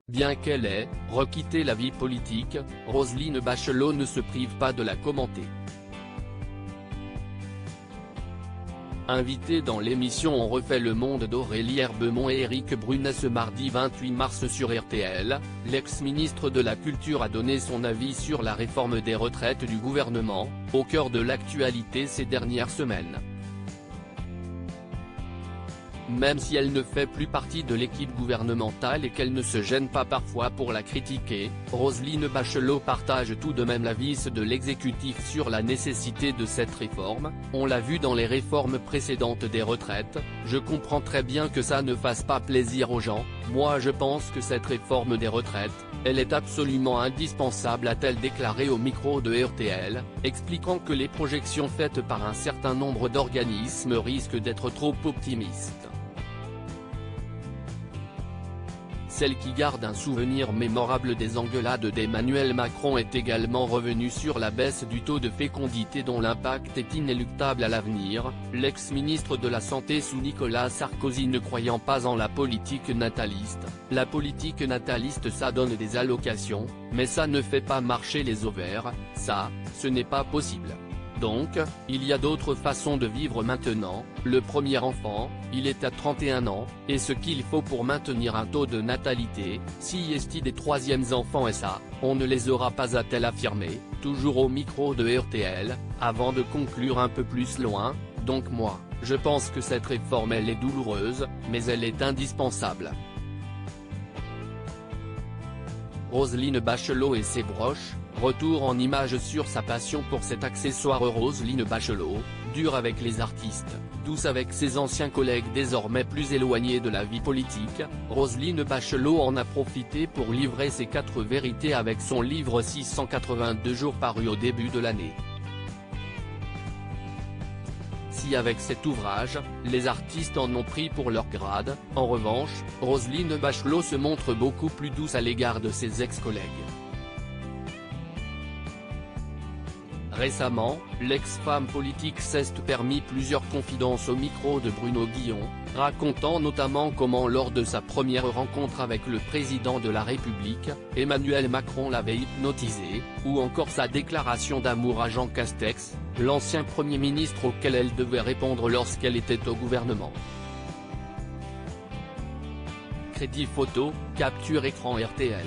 Bien qu'elle ait requitté la vie politique, Roselyne Bachelot ne se prive pas de la commenter. Invité dans l'émission On refait le monde d'Aurélie Herbemont et Éric Brunet ce mardi 28 mars sur RTL, l'ex-ministre de la Culture a donné son avis sur la réforme des retraites du gouvernement, au cœur de l'actualité ces dernières semaines. Même si elle ne fait plus partie de l'équipe gouvernementale et qu'elle ne se gêne pas parfois pour la critiquer, Roselyne Bachelot partage tout de même l'avis de l'exécutif sur la nécessité de cette réforme. On l'a vu dans les réformes précédentes des retraites, je comprends très bien que ça ne fasse pas plaisir aux gens, moi je pense que cette réforme des retraites, elle est absolument indispensable, a-t-elle déclaré au micro de RTL, expliquant que les projections faites par un certain nombre d'organismes risquent d'être trop optimistes. Celle qui garde un souvenir mémorable des engueulades d'Emmanuel Macron est également revenue sur la baisse du taux de fécondité dont l'impact est inéluctable à l'avenir, l'ex-ministre de la Santé sous Nicolas Sarkozy ne croyant pas en la politique nataliste. La politique nataliste ça donne des allocations, mais ça ne fait pas marcher les ovaires, ça, ce n'est pas possible. Donc, il y a d'autres façons de vivre maintenant, le premier enfant, il est à 31 ans, et ce qu'il faut pour maintenir un taux de natalité, si est des troisièmes enfants et ça, on ne les aura pas, a-t-elle affirmé, toujours au micro de RTL, avant de conclure un peu plus loin, donc moi, je pense que cette réforme elle est douloureuse, mais elle est indispensable. Roselyne Bachelot et ses broches, retour en images sur sa passion pour cet accessoire. Roselyne Bachelot, dure avec les artistes, douce avec ses anciens collègues désormais plus éloignés de la vie politique, Roselyne Bachelot en a profité pour livrer ses 4 vérités avec son livre 682 jours paru au début de l'année. Si avec cet ouvrage, les artistes en ont pris pour leur grade, en revanche, Roselyne Bachelot se montre beaucoup plus douce à l'égard de ses ex-collègues. Récemment, l'ex-femme politique s'est permis plusieurs confidences au micro de Bruno Guillon, racontant notamment comment lors de sa première rencontre avec le président de la République, Emmanuel Macron l'avait hypnotisée, ou encore sa déclaration d'amour à Jean Castex, l'ancien Premier ministre auquel elle devait répondre lorsqu'elle était au gouvernement. Crédit photo, capture écran RTL.